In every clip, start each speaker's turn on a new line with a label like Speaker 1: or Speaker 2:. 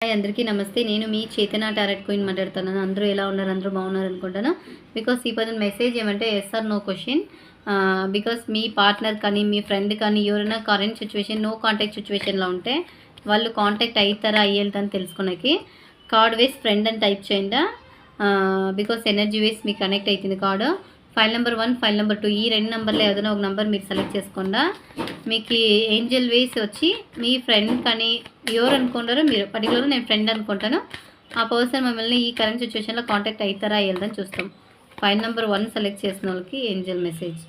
Speaker 1: Hi అందరికీ నమస్తే. నేను మీ చేతన టారెట్ క్వీన్ మాట్లాడుతున్నాను. అందరూ ఎలా ఉన్నారు? అందరూ బాగున్నారు అనుకుంటాను. బికాస్ ఈ పదం మెసేజ్ ఏమంటే yes or no question. Because మీ పార్ట్నర్ కానీ మీ ఫ్రెండ్ కానీ ఎవరైనా కరెంట్ సిచ్యువేషన్ నో కాంటాక్ట్ సిచ్యువేషన్లో ఉంటే వాళ్ళు కాంటాక్ట్ అవుతారా అయ్యేదని తెలుసుకునేకి కార్డ్ వేస్ ఫ్రెండ్ అని టైప్ చేయండి. బికాస్ ఎనర్జీ వేస్ మీకు కనెక్ట్ అవుతుంది card. File number 1 file number 2 ఈ 2 నెంబర్లో ఏదైనా ఒక నెంబర్ మీరు సెలెక్ట్ చేసుకోండి. మీకు ఏంజల్ వేస్ వచ్చి మీ ఫ్రెండ్ కానీ ఎవరు అనుకుంటారో మీరు పర్టికులర్గా నేను ఫ్రెండ్ అనుకుంటాను. ఆ పర్సన్ మిమ్మల్ని ఈ కరెంట్ సిచ్యువేషన్లో కాంటాక్ట్ అవుతారా అయ్యేదని చూస్తాం. ఫైల్ నెంబర్ 1 సెలెక్ట్ చేసిన వాళ్ళకి Angel message.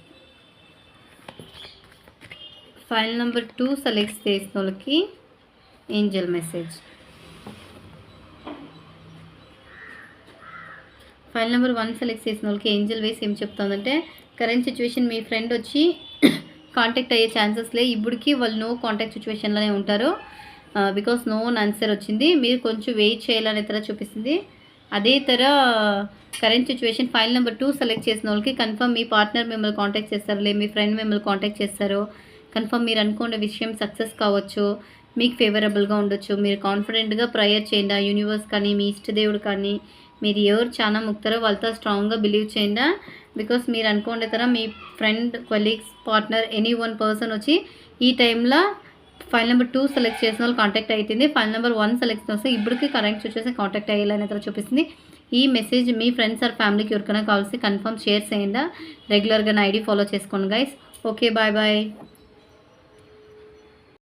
Speaker 1: File number 2 select చేసిన వాళ్ళకి Angel message. File number 1 select చేసిన వాళ్ళకి ఏంజల్ వేస్ ఏం చెప్తుందంటే కరెంట్ సిచ్యువేషన్ మీ ఫ్రెండ్ వచ్చి కాంటాక్ట్ అయ్యే ఛాన్సెస్ లే. ఇప్పటికీ వాళ్ళు నో కాంటాక్ట్ సిచ్యువేషన్లోనే ఉంటారు. బికాస్ నో ఆన్సర్ వచ్చింది. మీరు కొంచెం వెయిట్ చేయాలనే తర చూపిస్తుంది. అదే తర current situation file number 2 select చేసిన వాళ్ళకి కన్ఫర్మ్ మీ పార్ట్నర్ మిమ్మల్ని కాంటాక్ట్ చేస్తారు, లే మీ ఫ్రెండ్ మిమ్మల్ని కాంటాక్ట్ చేస్తారు. కన్ఫర్మ్ మీరు అనుకున్న విషయం సక్సెస్ కావచ్చు, మీకు ఫేవరబుల్గా ఉండొచ్చు. మీరు కాన్ఫిడెంట్గా ప్రేయర్ చేయండి. యూనివర్స్ కానీ మీ ఇష్టదేవుడు కానీ మీరు ఎవరు చాలా ముక్తారో వాళ్ళతో స్ట్రాంగ్గా బిలీవ్ చేయండి. బికాస్ మీరు అనుకోండి తర మీ friend colleagues partner any one person వచ్చి ఈ టైంలో ఫైల్ నెంబర్ 2 సెలెక్ట్ చేసిన వాళ్ళు కాంటాక్ట్ అవుతుంది. ఫైల్ నెంబర్ 1 సెలెక్ట్ చేస్తే ఇప్పటికి కరెంట్ సిచ్యువేషన్ కాంటాక్ట్ అయ్యేలానే తర చూపిస్తుంది. ఈ మెసేజ్ మీ ఫ్రెండ్స్ ఆర్ ఫ్యామిలీకి ఎవరికైనా కావాల్సి కన్ఫర్మ్ షేర్ చేయండి. రెగ్యులర్గా నా ఐడి ఫాలో చేసుకోండి గైస్. Okay bye bye.